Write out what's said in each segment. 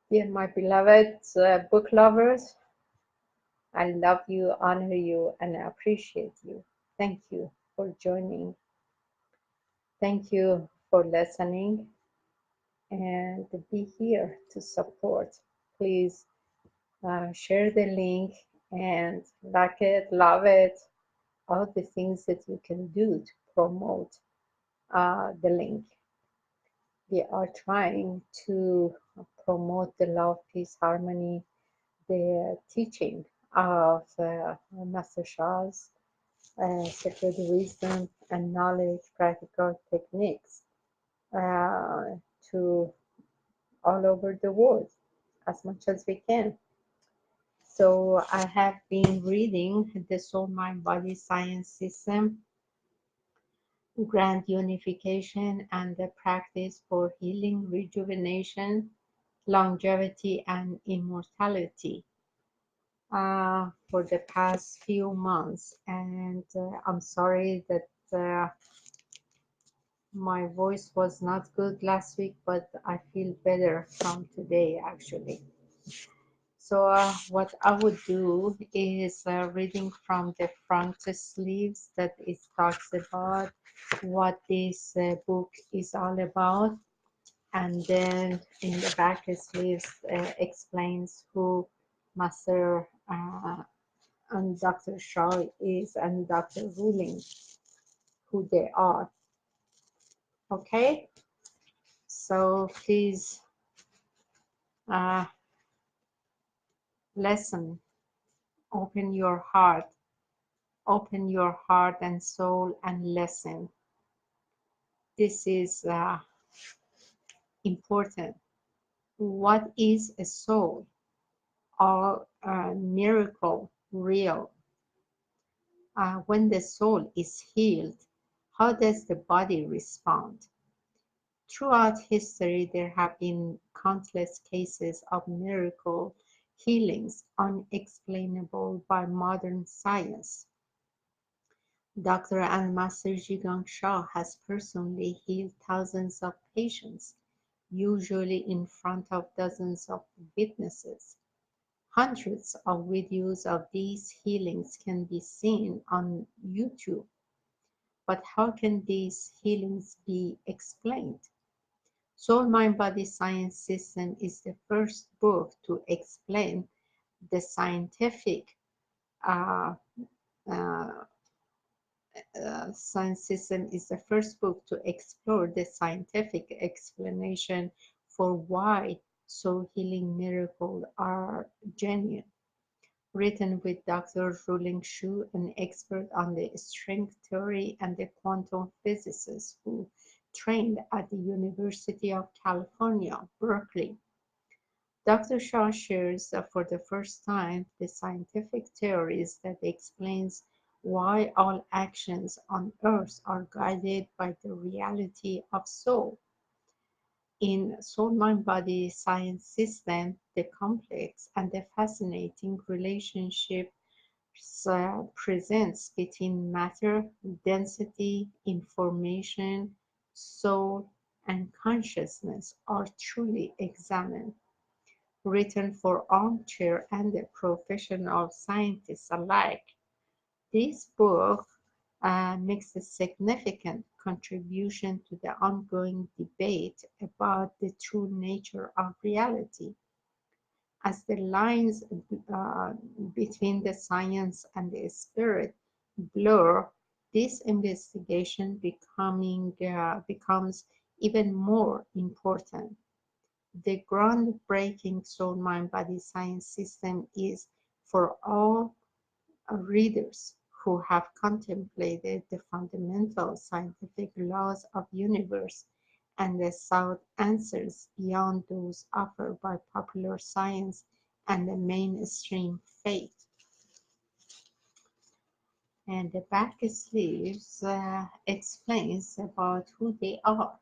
Dear my beloved book lovers, I love you, honor you, and appreciate you. Thank you for joining. Thank you for listening and be here to support. Please share the link and like it, love it, all the things that you can do to promote the link. We are trying to promote the love, peace, harmony, the teaching of Master Shah's sacred wisdom and knowledge, practical techniques uh, to all over the world as much as we can. So I have been reading the Soul Mind Body Science System, Grand Unification, and the Practice for Healing, Rejuvenation, Longevity, and Immortality for the past few months. And I'm sorry that my voice was not good last week, but I feel better from today actually. So what I would do is reading from the front sleeves that it talks about what this book is all about, and then in the back sleeves explains who Master and Dr. Shaw is and Dr. Ruling, who they are. Okay, so please uh, listen, open your heart and soul and listen. This is important. What is a soul? Or a miracle real? When the soul is healed, how does the body respond? Throughout history, there have been countless cases of miracle healings unexplainable by modern science. Dr. and Master Zhigang Shah has personally healed thousands of patients, usually in front of dozens of witnesses. Hundreds of videos of these healings can be seen on YouTube. But how can these healings be explained? Soul Mind Body Science System is the first book to explain the scientific uh, uh, science system is the first book to explore the scientific explanation for why soul healing miracles are genuine. Written with Dr. Ruling Xu, an expert on the string theory and the quantum physicist who trained at the University of California, Berkeley. Dr. Shaw shares for the first time the scientific theories that explains why all actions on earth are guided by the reality of soul. In Soul Mind Body Science System, the complex and the fascinating relationship presents between matter, density, information, soul, and consciousness are truly examined. Written for armchair and professional scientists alike, this book makes a significant contribution to the ongoing debate about the true nature of reality. As the lines between the science and the spirit blur, this investigation becomes even more important. The groundbreaking Soul Mind Body Science System is for all readers who have contemplated the fundamental scientific laws of the universe and sought answers beyond those offered by popular science and the mainstream faith. And the back sleeves explains about who they are.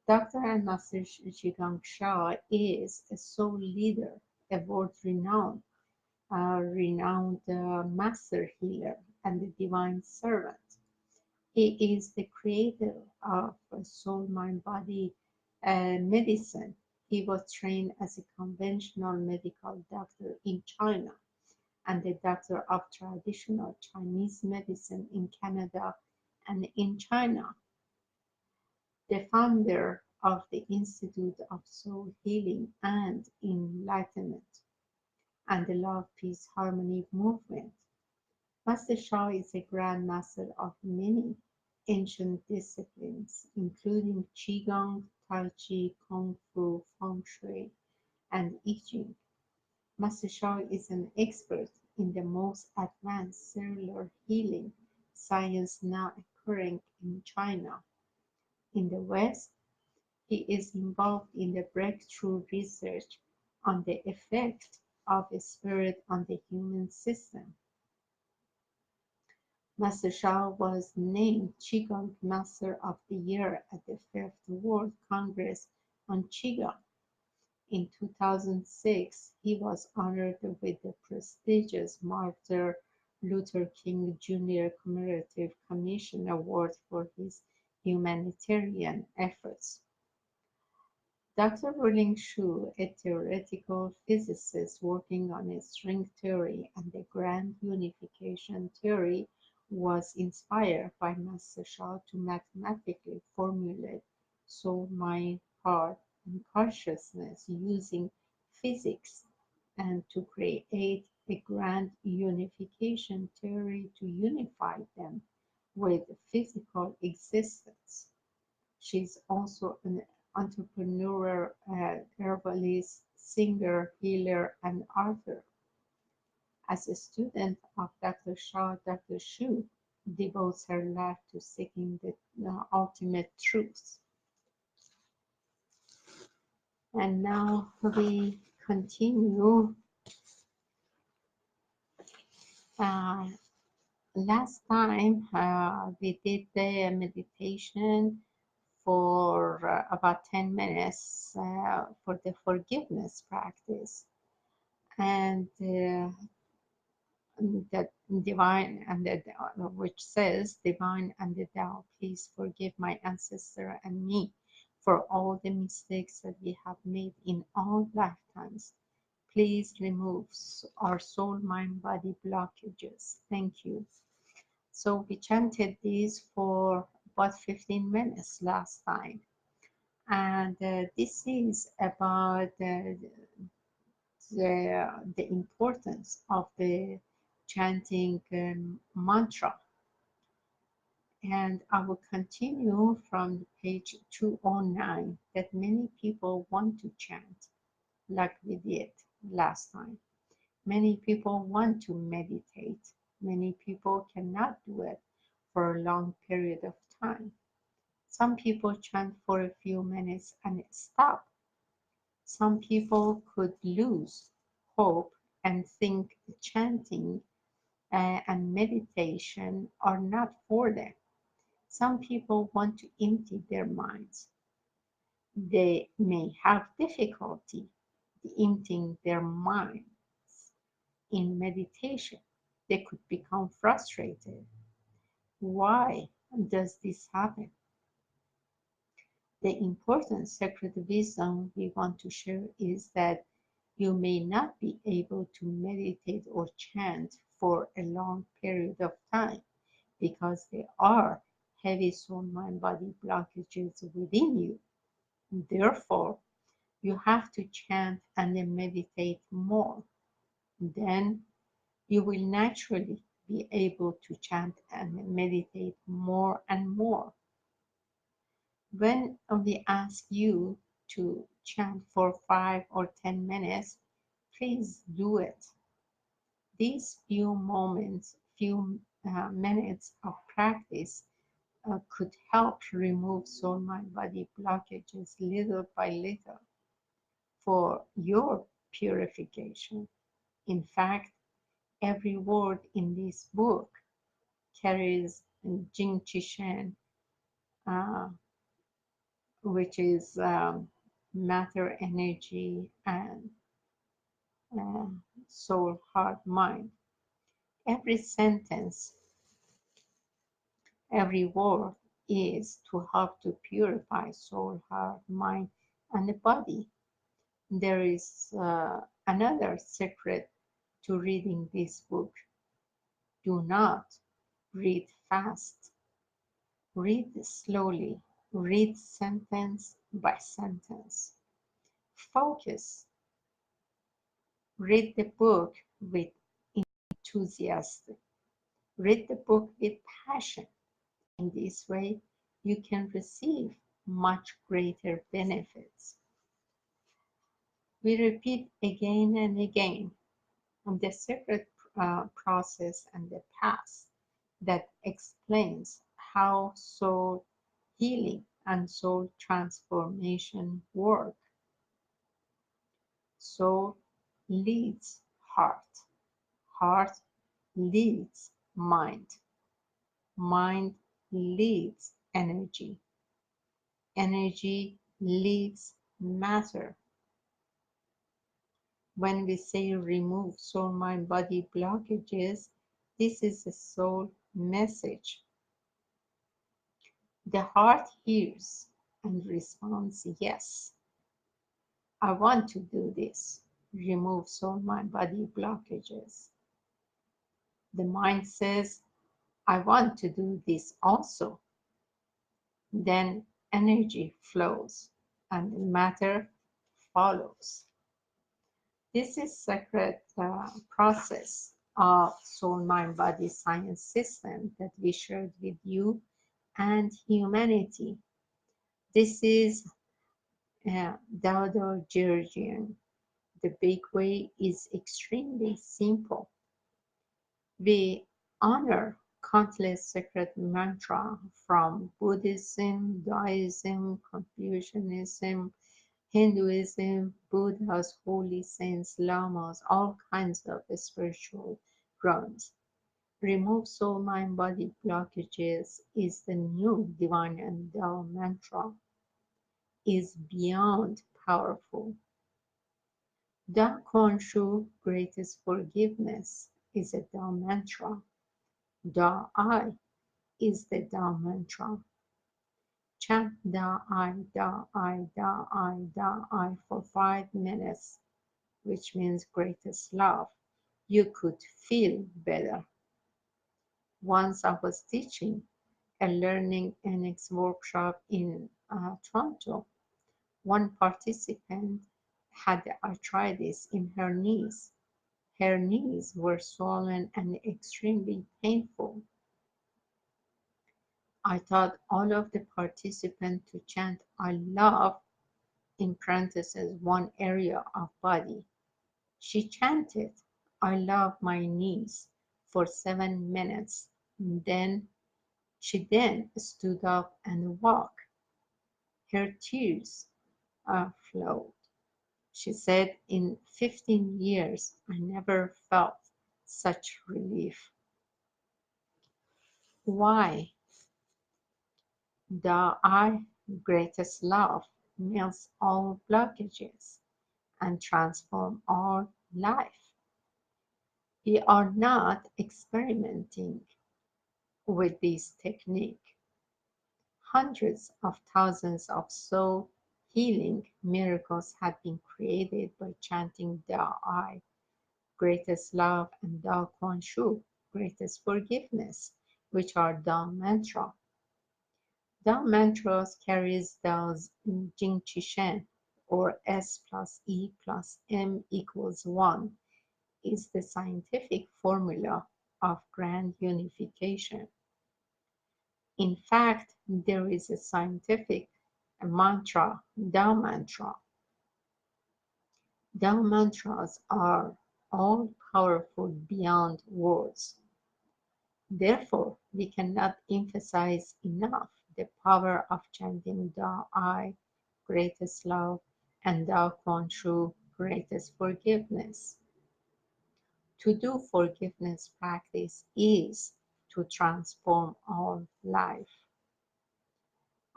Dr. and Master Zhigang Shah is a soul leader, a world-renowned master healer and a divine servant. He is the creator of soul, mind, body medicine. He was trained as a conventional medical doctor in China and a doctor of traditional Chinese medicine in Canada and in China. The founder of the Institute of Soul Healing and Enlightenment and the Love, Peace, Harmony movement. Master Sha is a grand master of many ancient disciplines, including Qigong, Tai Chi, Kung Fu, Feng Shui, and I Ching. Master Sha is an expert in the most advanced cellular healing science now occurring in China. In the West, he is involved in the breakthrough research on the effect of spirit on the human system. Master Sha was named Qigong Master of the Year at the Fifth World Congress on Qigong. In 2006, he was honored with the prestigious Martin Luther King Jr. Commemorative Commission Award for his humanitarian efforts. Dr. Ruling Xu, a theoretical physicist working on string theory and the grand unification theory, was inspired by Master Sha to mathematically formulate soul, mind, heart, and consciousness using physics and to create a grand unification theory to unify them with physical existence. She's also an entrepreneur, herbalist, singer, healer, and author. As a student of Dr. Sha, Dr. Shu devotes her life to seeking the ultimate truth. And now we continue. Uh, Last time we did the meditation for about 10 minutes for the forgiveness practice. And that divine and the, which says, divine and the Tao, please forgive my ancestor and me for all the mistakes that we have made in all lifetimes. Please remove our soul, mind, body blockages. Thank you. So we chanted these for about 15 minutes last time. And this is about the importance of the chanting mantra. And I will continue from page 209 that many people want to chant like we did last time. Many people want to meditate. Many people cannot do it for a long period of time. Some people chant for a few minutes and stop. Some people could lose hope and think chanting and meditation are not for them. Some people want to empty their minds. They may have difficulty emptying their minds in meditation. They could become frustrated. Why does this happen? The important sacred wisdom we want to share is that you may not be able to meditate or chant for a long period of time because there are heavy soul, mind, body blockages within you. Therefore, you have to chant and then meditate more. Then you will naturally be able to chant and meditate more and more. When we ask you to chant for 5 or 10 minutes, please do it. These few moments, minutes of practice could help remove soul, mind, body blockages little by little for your purification. In fact, every word in this book carries Jing Qi Shen, which is matter, energy, and uh, soul, heart, mind. Every sentence, every word is to help to purify soul, heart, mind, and the body. There is another secret to reading this book. Do not read fast. Read slowly. Read sentence by sentence. Focus. Read the book with enthusiasm. Read the book with passion. In this way, you can receive much greater benefits. We repeat again and again the secret process and the path that explains how soul healing and soul transformation work. Soul leads heart, heart leads mind, mind leads energy, energy leads matter. When we say remove soul, mind, body blockages, this is a soul message. The heart hears and responds, yes, I want to do this. Remove soul, mind, body blockages. The mind says, I want to do this also. Then energy flows and matter follows. This is sacred process of soul, mind, body science system that we shared with you and humanity. This is Dao Georgian. The big way is extremely simple. We honor countless sacred mantra from Buddhism, Taoism, Confucianism, Hinduism, Buddha's holy saints, lamas, all kinds of spiritual grounds. Remove soul, mind, body blockages is the new divine and Tao mantra, is beyond powerful. Da Kuan Shu, greatest forgiveness, is a Tao mantra. Da I is the Tao mantra. Chant Da I, Da I, Da I, Da I for 5 minutes, which means greatest love. You could feel better. Once I was teaching a learning annex workshop in Toronto. One participant had arthritis in her knees. Her knees were swollen and extremely painful. I taught all of the participants to chant I love in parentheses one area of body. She chanted I love my knees for 7 minutes. Then she stood up and walked. Her tears flowed. She said, in 15 years, I never felt such relief. Why? The I, greatest love, melts all blockages and transforms all life. We are not experimenting with this technique. Hundreds of thousands of soul healing miracles have been created by chanting the I, greatest love, and Da Kuan Shu, greatest forgiveness, which are Dao mantra. Dao mantras carries Dao's Jing Qi Shen, or S plus E plus M equals 1, is the scientific formula of grand unification. In fact, there is a scientific mantra, Dao mantra. Dao mantras are all powerful beyond words. Therefore, we cannot emphasize enough the power of chanting Dao I, greatest love, and Dao Kuan Shu, greatest forgiveness. To do forgiveness practice is to transform our life.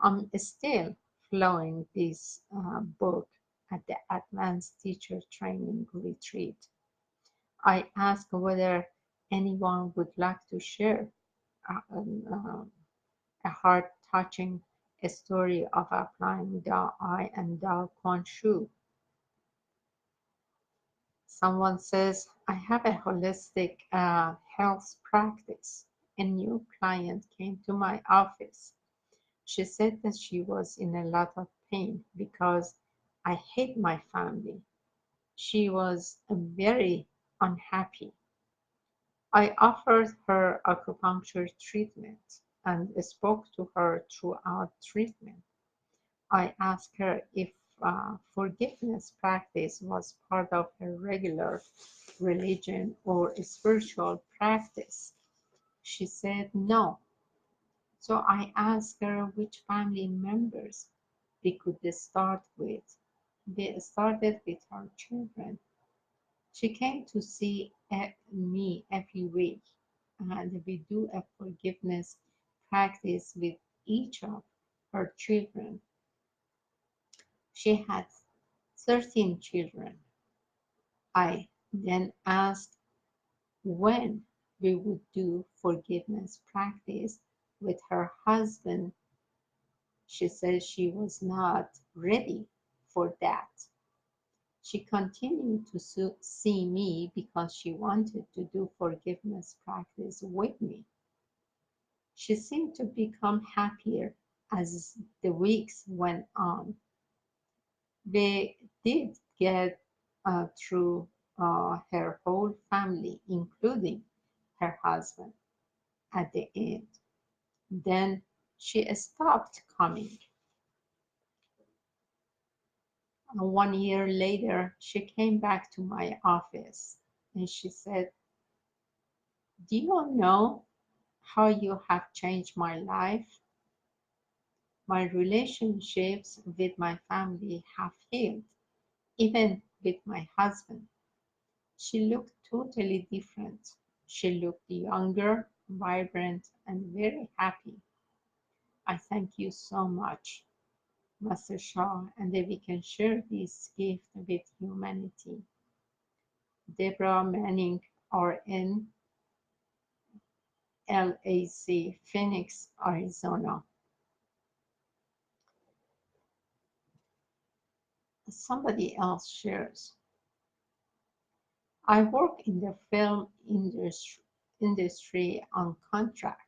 I'm still following this book at the Advanced Teacher Training Retreat. I asked whether anyone would like to share a heart-touching story of applying Dao I and Dao Kuan Shu. Someone says, I have a holistic health practice. A new client came to my office. She said that she was in a lot of pain because I hate my family. She was very unhappy. I offered her acupuncture treatment and spoke to her throughout treatment. I asked her if forgiveness practice was part of her regular religion or spiritual practice. She said no. So I asked her which family members we could start with. We started with our children. She came to see me every week, and we do a forgiveness practice with each of her children. She had 13 children. I then asked when we would do forgiveness practice with her husband. She said she was not ready for that. She continued to see me because she wanted to do forgiveness practice with me. She seemed to become happier as the weeks went on. We did get through her whole family, including her husband, at the end. Then she stopped coming. 1 year later, she came back to my office and she said, do you know how you have changed my life? My relationships with my family have healed, even with my husband. She looked totally different. She looked younger, vibrant, and very happy. I thank you so much, Master Shah, and that we can share this gift with humanity. Deborah Manning, RN, LAC, Phoenix, Arizona. Somebody else shares. I work in the film industry on contract.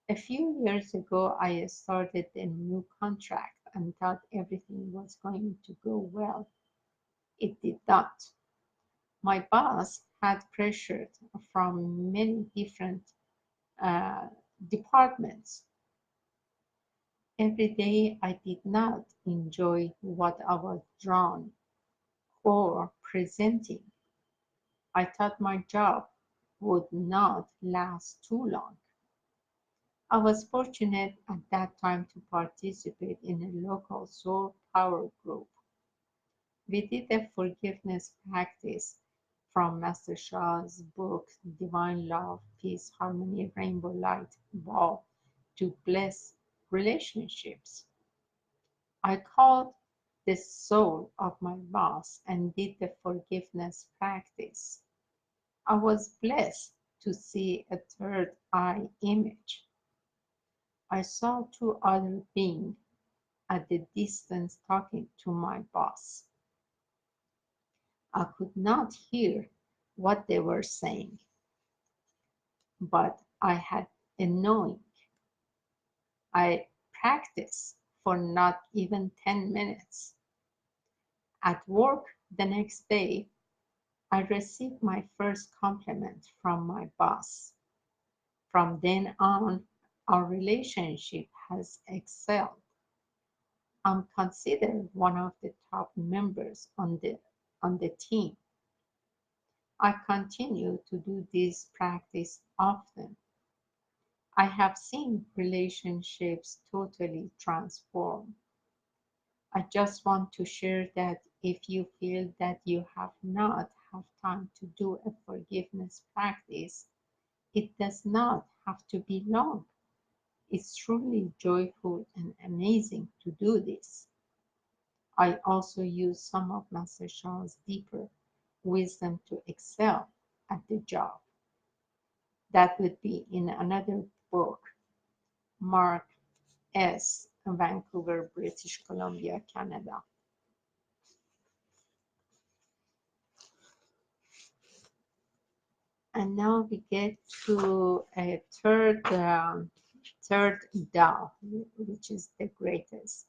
A few years ago, I started a new contract and thought everything was going to go well. It did not. My boss had pressure from many different uh, departments. Every day, I did not enjoy what I was drawn or presenting. I thought my job would not last too long. I was fortunate at that time to participate in a local soul power group. We did a forgiveness practice from Master Shah's book, Divine Love, Peace, Harmony, Rainbow Light, Ball, to bless relationships. I called the soul of my boss and did the forgiveness practice. I was blessed to see a third eye image. I saw two other beings at the distance talking to my boss. I could not hear what they were saying, but I had a knowing. I practiced for not even 10 minutes. At work the next day, I received my first compliment from my boss. From then on, our relationship has excelled. I'm considered one of the top members on the team. I continue to do this practice often. I have seen relationships totally transform. I just want to share that if you feel that you have not have time to do a forgiveness practice, it does not have to be long. It's truly joyful and amazing to do this. I also use some of Master Shah's deeper wisdom to excel at the job. That would be in another book, Mark S., Vancouver, British Columbia, Canada. And now we get to a third Tao, which is the greatest,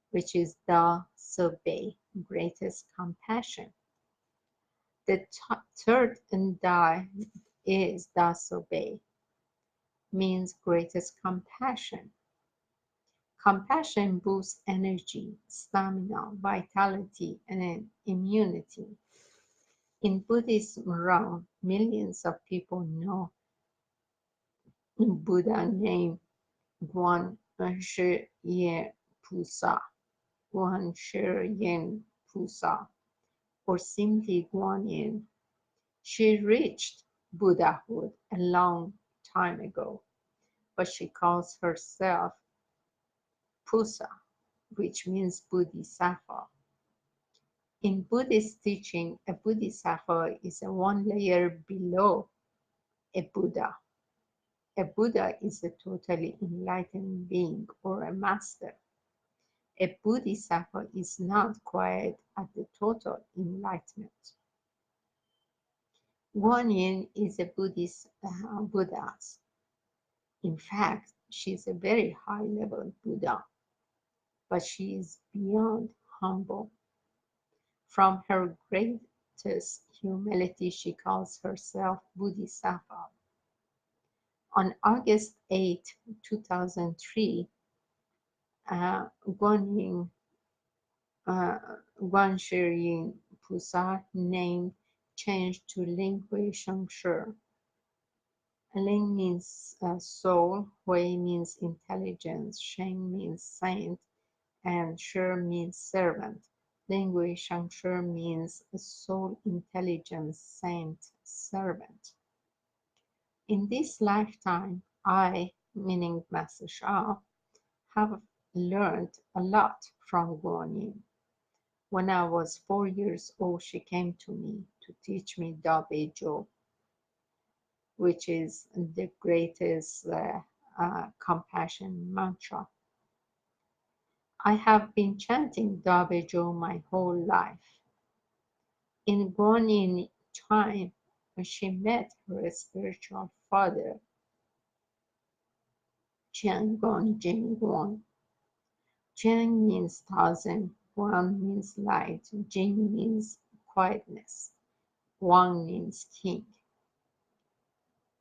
which is Da Sobe, greatest compassion. The third Tao is Da Sobe, means greatest compassion. Compassion boosts energy, stamina, vitality, and immunity. In Buddhism realm, millions of people know Buddha named Guan Shi Yin Pusa, Guan Shi Yin Pusa, or simply Guan Yin. She reached Buddhahood a long time ago, but she calls herself Pusa, which means Bodhisattva. In Buddhist teaching, a Bodhisattva is a one layer below a Buddha. A Buddha is a totally enlightened being or a master. A Bodhisattva is not quite at the total enlightenment. Guanyin is a Buddhist Buddha. In fact, she is a very high level Buddha, but she is beyond humble. From her greatest humility, she calls herself Bodhisattva. On August 8, 2003, Guanyin Guanshi Pusa name changed to Ling Hui Sheng Shi. Ling means soul, Hui means intelligence, Sheng means saint, and Shi means servant. Ling Hui Sheng Shi means soul, intelligence, saint, servant. In this lifetime, I, meaning Master Sha, have learned a lot from Guanyin. When I was 4 years old, she came to me to teach me Da Bei Jo, which is the greatest compassion mantra. I have been chanting Da Bei Jo my whole life. In Guanyin time, when she met her spiritual father, Jian Guan Jing Guan. Jian means thousand, Guan means light, Jing means quietness, Guan means king.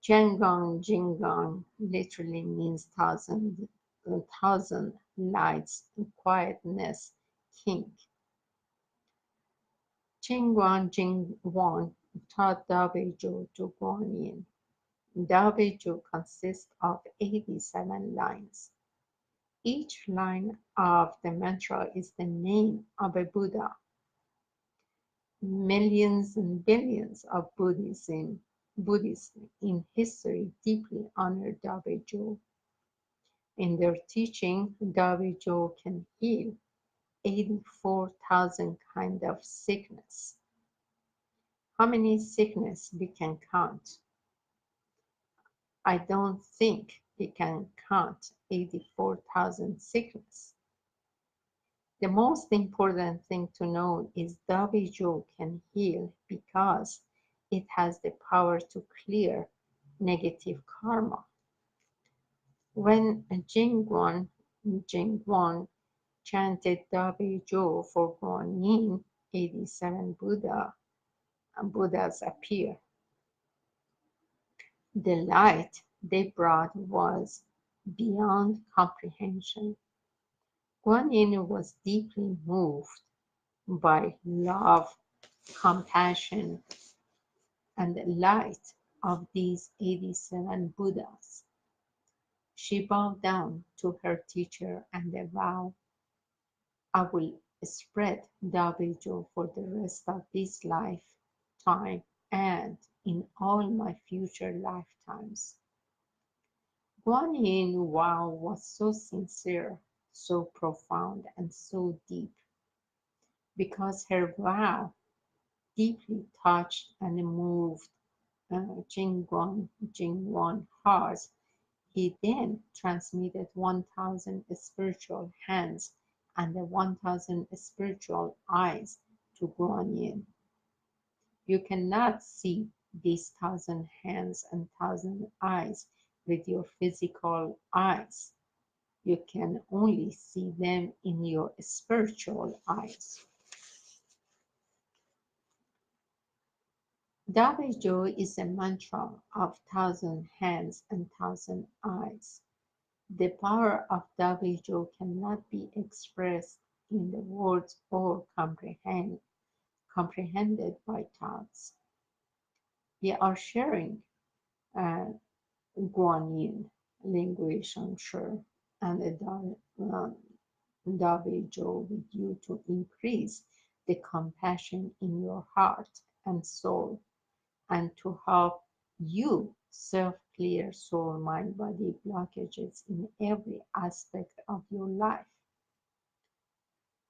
Jiangong Jingong literally means thousand lights, quietness, king. Jingguan Jingguan taught Dabeizhou to Guanyin. Dabeizhou consists of 87 lines. Each line of the mantra is the name of a Buddha. Millions and billions of Buddhists in history deeply honor Dabeizhou. In their teaching, Dabeizhou can heal 84,000 kind of sickness. How many sickness we can count? I don't think we can count 84,000 sickness. The most important thing to know is Dabeizhou can heal because it has the power to clear negative karma. When Jingguan chanted Dabeizhou for Guanyin, 87 Buddhas appear. The light they brought was beyond comprehension. Guanyin was deeply moved by love, compassion, and the light of these 87 Buddhas. She bowed down to her teacher and vowed, I will spread Dabeizhou for the rest of this lifetime and in all my future lifetimes. Guanyin vow was so sincere, so profound, and so deep, because her vow deeply touched and moved Jingguan heart. He then transmitted 1,000 spiritual hands and the 1,000 spiritual eyes to Guanyin. You cannot see these thousand hands and thousand eyes with your physical eyes. You can only see them in your spiritual eyes. Dabejo is a mantra of thousand hands and thousand eyes. The power of Dabejo cannot be expressed in the words or comprehended by thoughts. We are sharing uh, Guanyin, Lingui Shengshi, and the Dabejo with you to increase the compassion in your heart and soul, and to help you self-clear soul, mind, body blockages in every aspect of your life.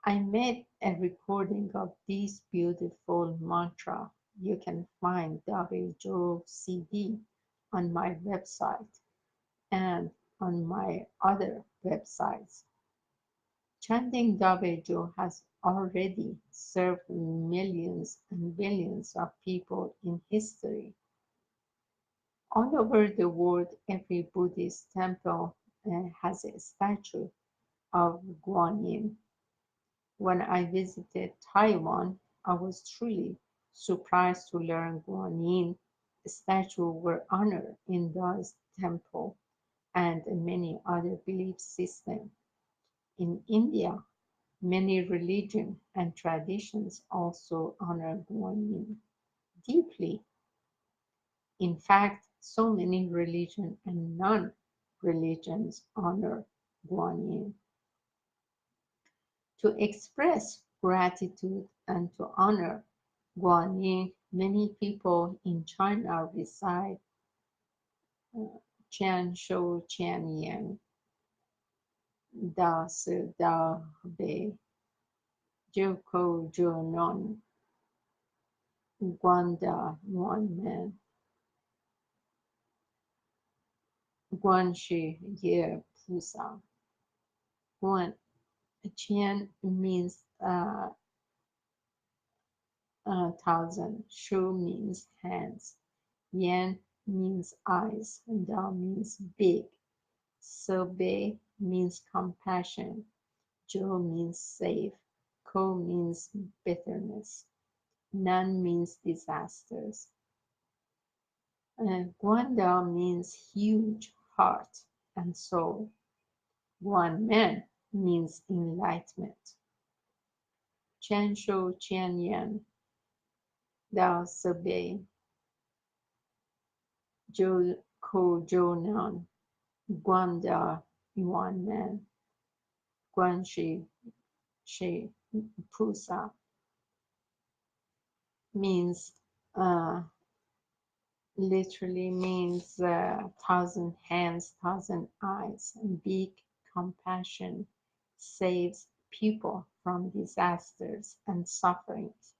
I made a recording of this beautiful mantra. You can find Dabejo CD on my website and on my other websites. Chanting Dabejo has already served millions and billions of people in history. All over the world, every Buddhist temple has a statue of Guanyin. When I visited Taiwan, I was truly surprised to learn Guanyin statues were honored in Da's temple and many other belief systems. In India, many religions and traditions also honor Guanyin deeply. In fact, so many religions and non-religions honor Guanyin. To express gratitude and to honor Guanyin, many people in China recite uh, Qian Shou Qian Yan, Da Si Da Bei, Jiu Kou Jiu Non, Guan Da Yuan Men, Guan Shi Ye Pusa. Guan Qian means thousand, Shu means hands, Yan means eyes, and Da means big. So Bei means compassion, Jo means safe, Ko means bitterness, Nan means disasters. Guanda means huge heart and soul. Guanmen means enlightenment. Qian Shou Qian Yan, Dao Sebei, Zhou Kou Zhou Nan, Guanda Yuan Men, Guan Shi Pusa means uh, literally means thousand hands, thousand eyes, and big compassion saves people from disasters and sufferings.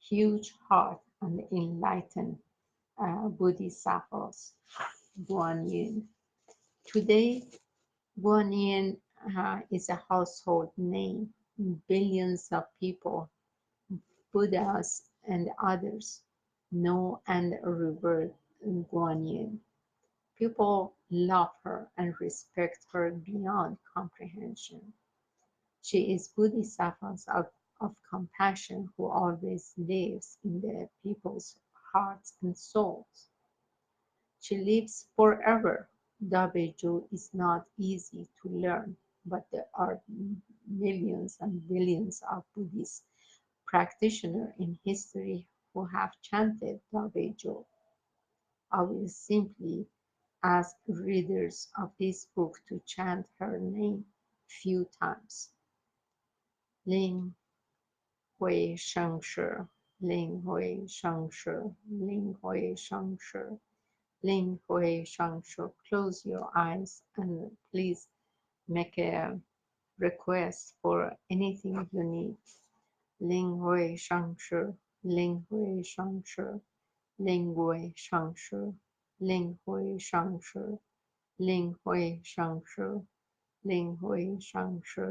Huge heart and enlightened Bodhisattvas, Guanyin. Today, Guanyin is a household name. Billions of people, Buddhas and others, know and revere Guanyin. People love her and respect her beyond comprehension. She is Bodhisattva of compassion who always lives in the people's hearts and souls. She lives forever. Dabeju is not easy to learn, but there are millions and billions of Buddhist practitioners in history who have chanted Dabeju. I will simply ask readers of this book to chant her name few times. Ling Hui Sheng Shi, Ling Hui Sheng Shi, Ling Hui Sheng Shi, Ling Hui Sheng Shi. Close your eyes and please make a request for anything you need. Ling Hui Sheng Shi, Ling Hui Sheng Shi, Ling Hui Sheng Shi, Ling Hui Sheng Shi, Ling Hui Sheng Shi, Ling Hui Shang Shi,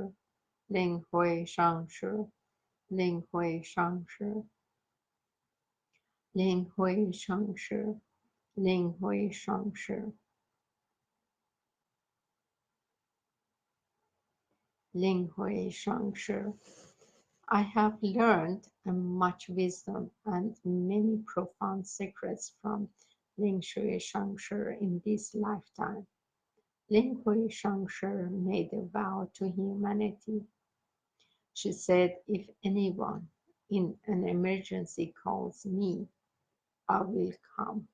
Ling Hui Shang Shi, Ling Hui Shang Shi. 灵会上师，灵会上师，灵会上师. I have learned much wisdom and many profound secrets from Ling Shui Shangshi in this lifetime. Ling Hui Shangshi made a vow to humanity. She said, if anyone in an emergency calls me, I will come.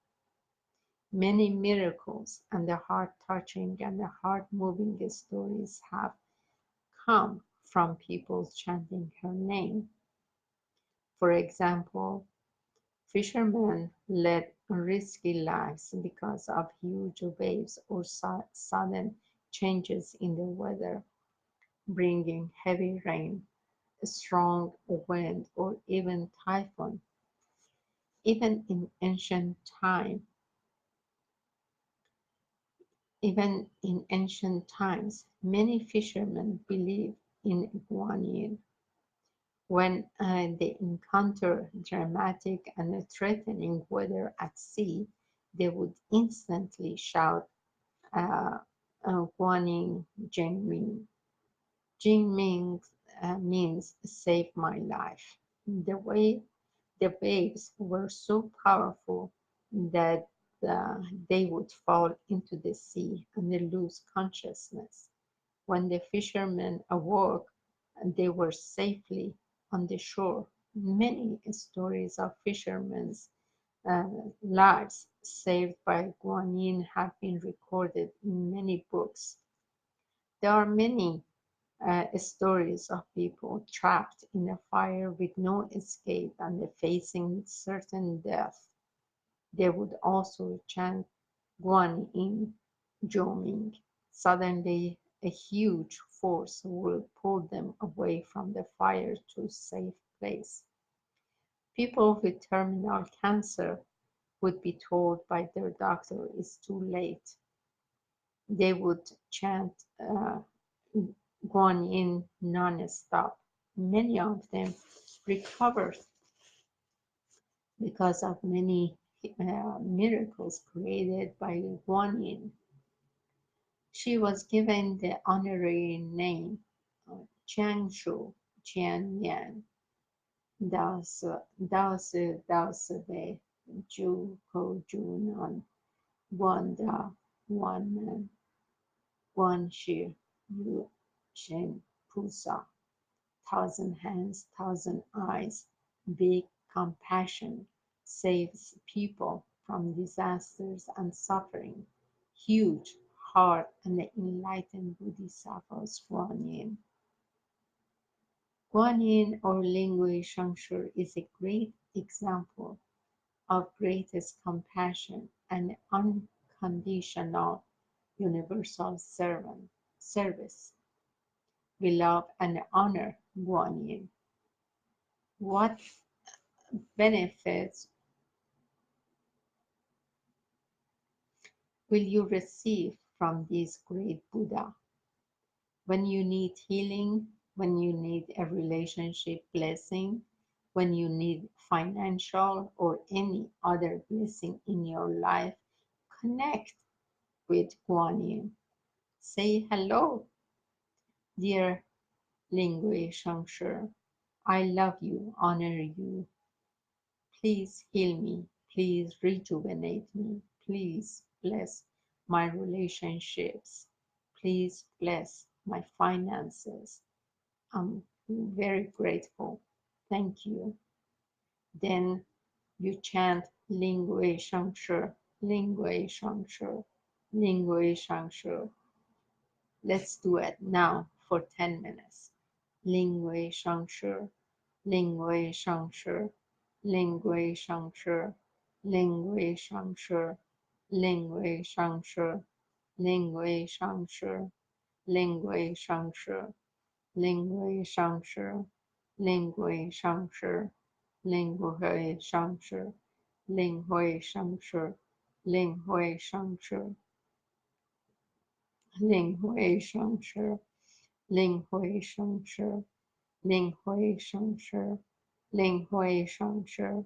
Many miracles and the heart-touching and the heart-moving stories have come from people chanting her name. For example, fishermen led risky lives because of huge waves or sudden changes in the weather, bringing heavy rain, strong wind, or even typhoon. Even in ancient time, Even in ancient times, many fishermen believed in Guanyin. When they encounter dramatic and threatening weather at sea, they would instantly shout, uh, Guanyin Jingming. Jingming means save my life. The waves were so powerful that they would fall into the sea and they lose consciousness. When the fishermen awoke, they were safely on the shore. Many stories of fishermen's uh, lives saved by Guanyin have been recorded in many books. There are many stories of people trapped in a fire with no escape and facing certain death. They would also chant Guan Yin Zhongming. Suddenly, a huge force will pull them away from the fire to a safe place. People with terminal cancer would be told by their doctor it's too late. They would chant Guan Yin non-stop. Many of them recovered because of many miracles created by Guan Yin. She was given the honorary name Jianshu Jianyan, 道是道是的，主口主难，万的万是如神菩萨。Thousand hands, thousand eyes, big compassion saves people from disasters and suffering. Huge heart and enlightened Bodhisattvas Guanyin. Guanyin or Lingui Shangshi is a great example of greatest compassion and unconditional universal service. We love and honor Guanyin. What benefits will you receive from this great Buddha? When you need healing, when you need a relationship blessing, when you need financial or any other blessing in your life, connect with Guanyin. Say hello, dear Lingui Shangshi. I love you, honor you. Please heal me. Please rejuvenate me. Please bless my relationships. Please bless my finances. I'm very grateful. Thank you. Then you chant Lingui Shangshi, Lingui Shangshi, Lingui Shangshi. Let's do it now for 10 minutes. Lingui Shangshi, Lingui Shangshi, Lingui Shangshi, Lingui Shangshi, Lingui Shangshi, Lingui Shangshi, Lingui Shangshi, Lingui Shangshi, Lingui Shangshi, Lingui Shangshi, Lingui Shangshi, Lingui Shangshi, Lingui Shangshi, Lingui Shangshi, Lingui Shangshi, Lingui Shangshi,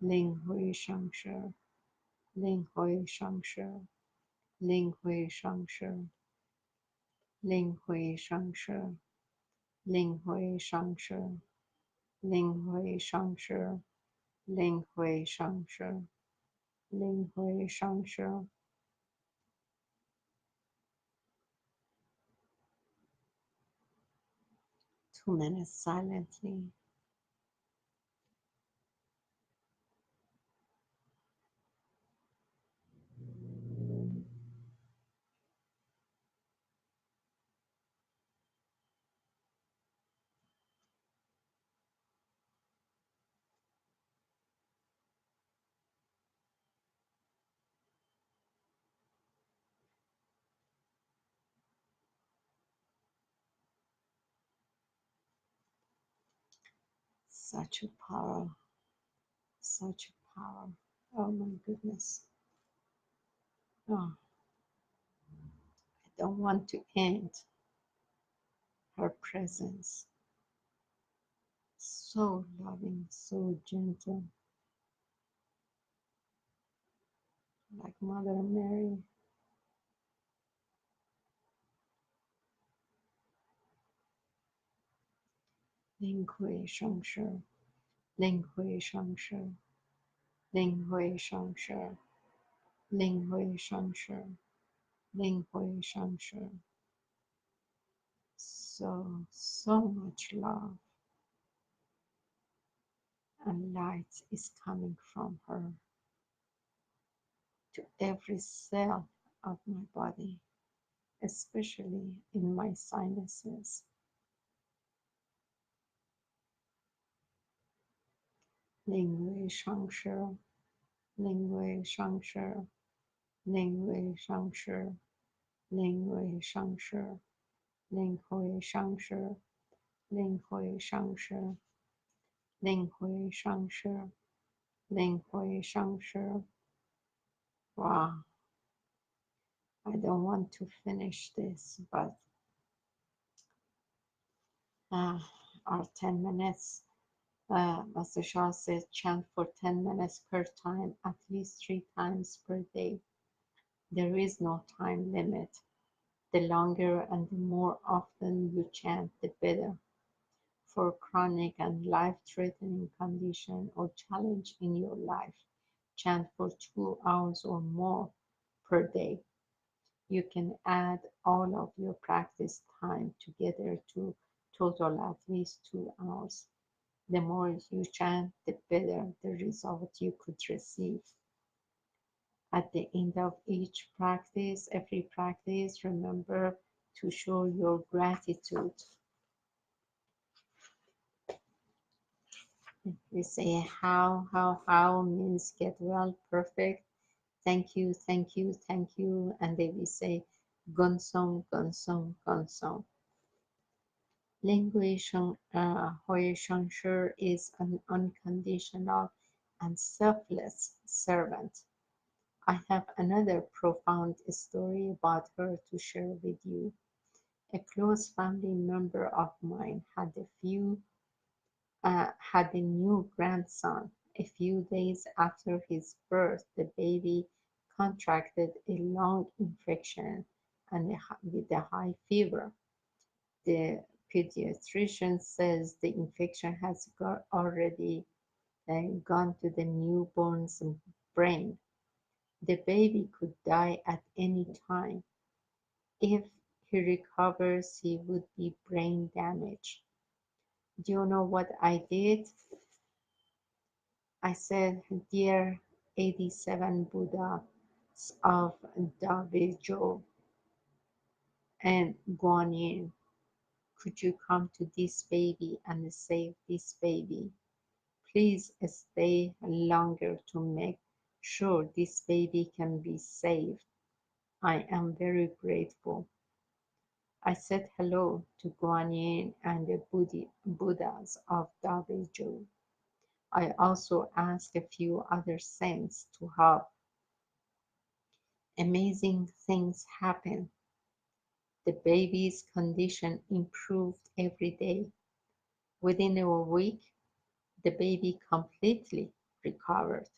Ling Hui Shang Shi, Ling Hui Shang Shi, Ling Hui Shang Shi, Ling Hui Shang Shi, Ling Hui Shang Shi, Ling Hui Shang Shi, Ling Hui Shang Shi, Ling Hui Shang Shi. 2 minutes silently. Such a power, such a power. Oh my goodness. Oh, I don't want to end her presence. So loving, so gentle, like Mother Mary. Ling Hui Shang Shi, Ling Hui Shang Shi, Ling Hui Shang Shi, Ling Hui Shang Shi, Ling Hui Shang Shi. So much love and light is coming from her to every cell of my body, especially in my sinuses. Ling Wei Shang Shi, Ling Wei Shang Shi, Ling Wei Shang Shi, Ling Wei Shang Shi, Ling Hui Shang Shi, Ling Hui Shang Shi, Ling Hui Shang Shi, Ling Hui Shang Shi. Wow, I don't want to finish this, but uh, our 10 minutes. Master Shah says chant for 10 minutes per time, at least 3 times per day. There is no time limit. The longer and the more often you chant, the better. For chronic and life-threatening condition or challenge in your life, chant for 2 hours or more per day. You can add all of your practice time together to total at least 2 hours. The more you chant, the better the result you could receive. At the end of each practice, every practice, remember to show your gratitude. We say how means get well, perfect. Thank you, thank you, thank you. And then we say gonsong, gonsong, gonsong. Linguation Hui Shangshi is an unconditional and selfless servant. I have another profound story about her to share with you. A close family member of mine had a new grandson. A few days after his birth, the baby contracted a lung infection and with a high fever. The pediatrician says the infection has already gone to the newborn's brain. The baby could die at any time. If he recovers, he would be brain damaged. Do you know what I did? I said, "Dear 87 Buddhas of Dabejo and Guanyin, could you come to this baby and save this baby? Please stay longer to make sure this baby can be saved. I am very grateful." I said hello to Guanyin and the Buddhas of Dabejo. I also asked a few other saints to help. Amazing things happened. The baby's condition improved every day. Within a week, the baby completely recovered.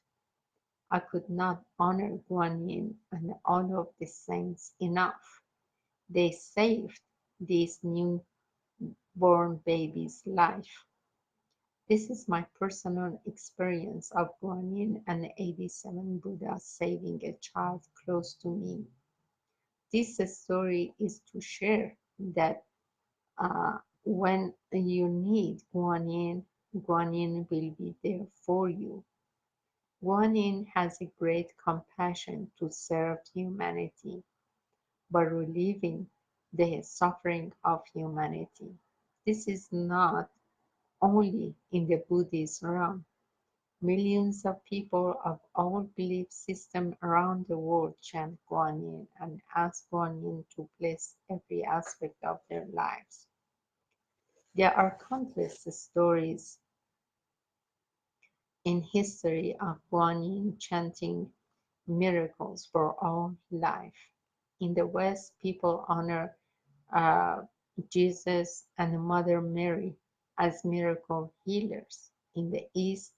I could not honor Guan Yin and all of the saints enough. They saved this newborn baby's life. This is my personal experience of Guan Yin and 87 Buddhas saving a child close to me. This story is to share that when you need Guan Yin will be there for you. Guan Yin has a great compassion to serve humanity by relieving the suffering of humanity. This is not only in the Buddhist realm. Millions of people of all belief systems around the world chant Guan Yin and ask Guan Yin to bless every aspect of their lives. There are countless stories in history of Guan Yin chanting miracles for all life. In the West, people honor uh, Jesus and Mother Mary as miracle healers. In the East,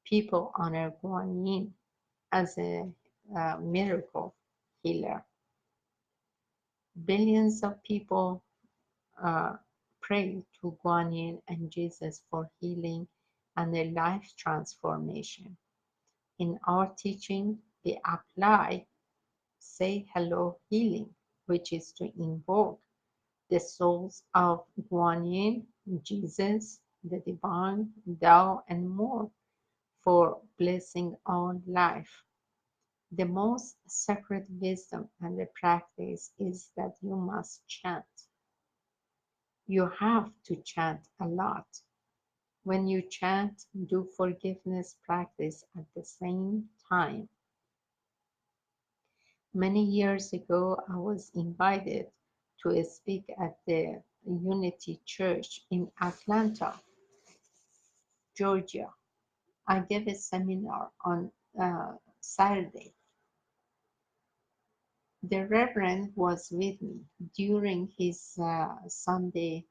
people honor Guan Yin as a miracle healer. Billions of people uh, pray to Guan Yin and Jesus for healing and a life transformation. In our teaching, we apply say hello healing, which is to invoke the souls of Guan Yin, Jesus, the divine, Tao, and more for blessing our life. The most sacred wisdom and the practice is that you must chant. You have to chant a lot. When you chant, do forgiveness practice at the same time. Many years ago, I was invited to speak at the Unity Church in Atlanta, Georgia. I gave a seminar on Saturday. The Reverend was with me during his Sunday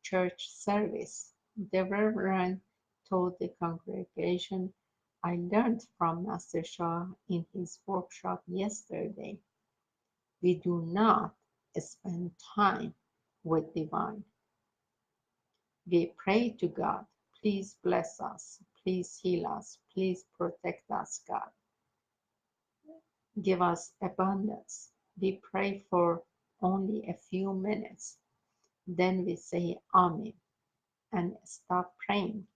church service. The Reverend told the congregation, I learned from Master Shah in his workshop yesterday. We do not spend time with divine. We pray to God, please bless us, please heal us, please protect us, God. Give us abundance. We pray for only a few minutes. Then we say Amen and stop praying.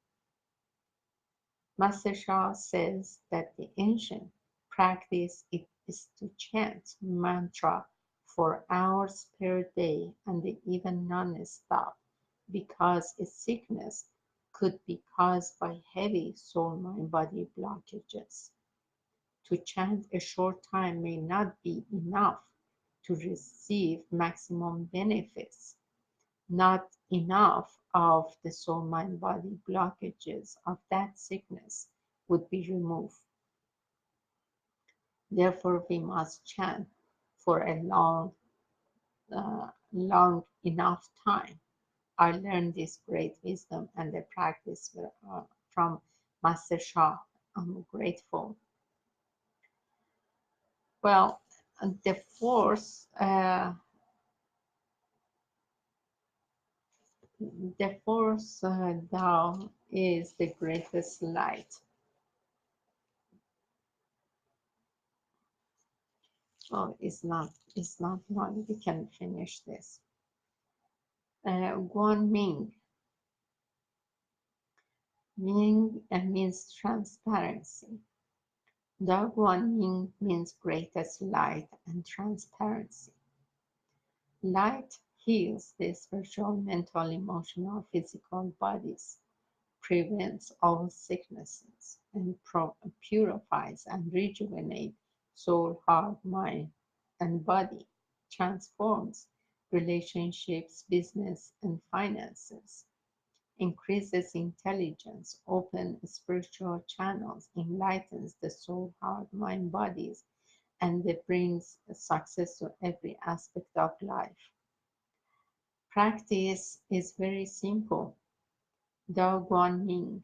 Master Shah says that the ancient practice is to chant mantra for hours per day and even non-stop because a sickness could be caused by heavy soul-mind-body blockages. To chant a short time may not be enough to receive maximum benefits. Not enough of the soul mind body blockages of that sickness would be removed. Therefore, we must chant for a long enough time. I learned this great wisdom and the practice from Master Shah. I'm grateful. Well, the force, Tao is the greatest light. Oh, it's not long. We can finish this. Guan Ming. Ming means transparency. Da Guan Ming means greatest light and transparency. Light heals the spiritual, mental, emotional, physical bodies, prevents all sicknesses, and purifies and rejuvenates soul, heart, mind, and body, transforms relationships, business, and finances, increases intelligence, opens spiritual channels, enlightens the soul, heart, mind, bodies, and it brings success to every aspect of life. Practice is very simple. Dao Guan Ming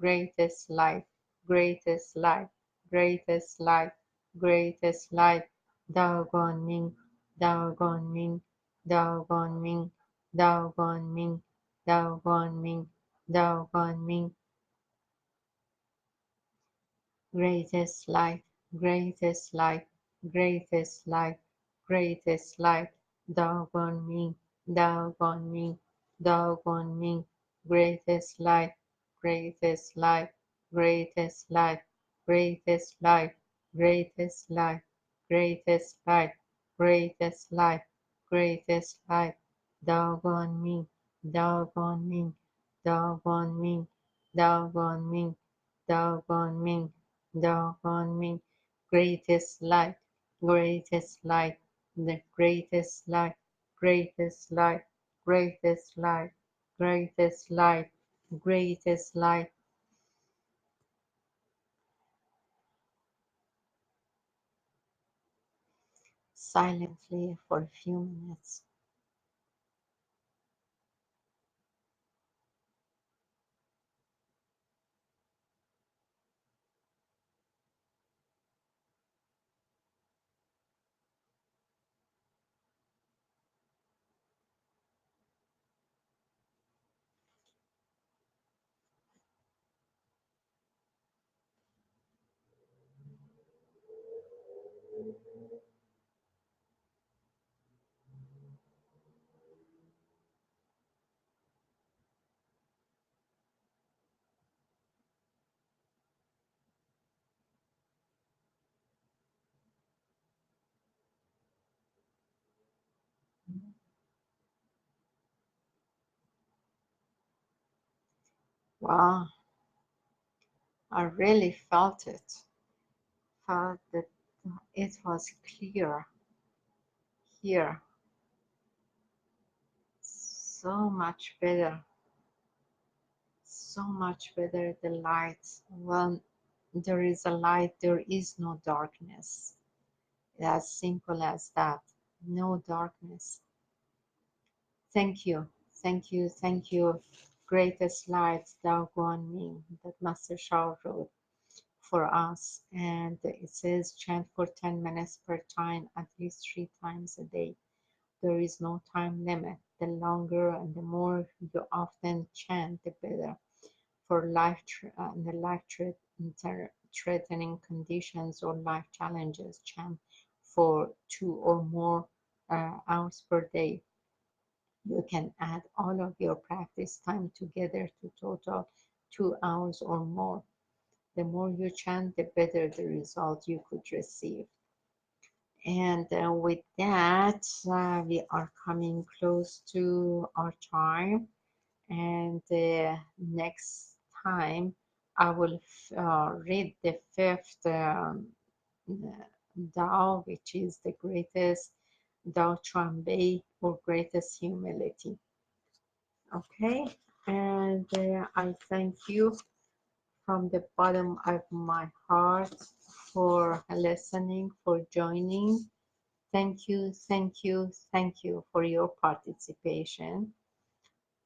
greatest light, greatest light, greatest light, greatest light, Dao Guan Ming, Dao Guan Ming, Dao Guan Ming, Dao Guan Ming, Dao Guan Ming, Dao Guan Ming, greatest light, greatest light, greatest light, greatest light, Dao Guan Ming, Dao Guan Ming, Dao Guan Ming, greatest light, greatest light, greatest light, greatest light, greatest light, greatest light, greatest light, greatest light, Dao Guan Ming, Dao Guan Ming, Dao Guan Ming, Dao Guan Ming, Dao Guan Ming, Dao Guan Ming, greatest light, greatest light, the greatest light, greatest light, greatest light, greatest light, greatest light. Silently for a few minutes. Wow, I really felt it. Felt that it was clear here, so much better, so much better. The light. Well, there is a light, there is no darkness. As simple as that. No darkness. Thank you, thank you, thank you. Greatest light, Dao Guan Ming, that Master Shao wrote for us. And it says chant for 10 minutes per time, at least 3 times a day. There is no time limit. The longer and the more you often chant, the better. For the life-threatening conditions or life challenges, chant for 2 or more hours per day. You can add all of your practice time together to total 2 hours or more. The more you chant, the better the result you could receive. And with that, we are coming close to our time. And next time, I will read the fifth Tao, which is the greatest Tao Chuan Bei, or greatest humility. Okay, and I thank you from the bottom of my heart for listening, for joining. Thank you, thank you, thank you for your participation.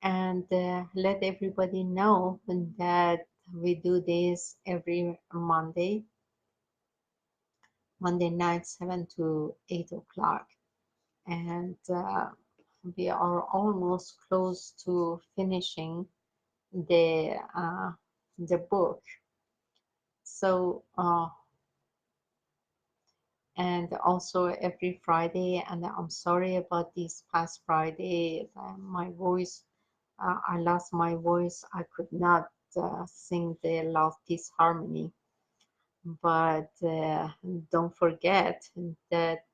And let everybody know that we do this every Monday night, 7 to 8 o'clock. And we are almost close to finishing the book. So and also every Friday, and I'm sorry about this past Friday, my voice, I lost my voice. I could not sing the Love Peace Harmony, but don't forget that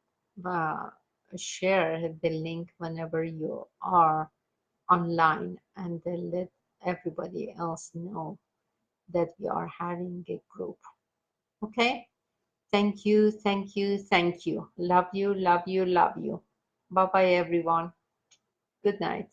share the link whenever you are online, and then let everybody else know that we are having a group. Okay? Thank you, thank you, thank you. Love you, love you, love you. Bye bye, everyone. Good night.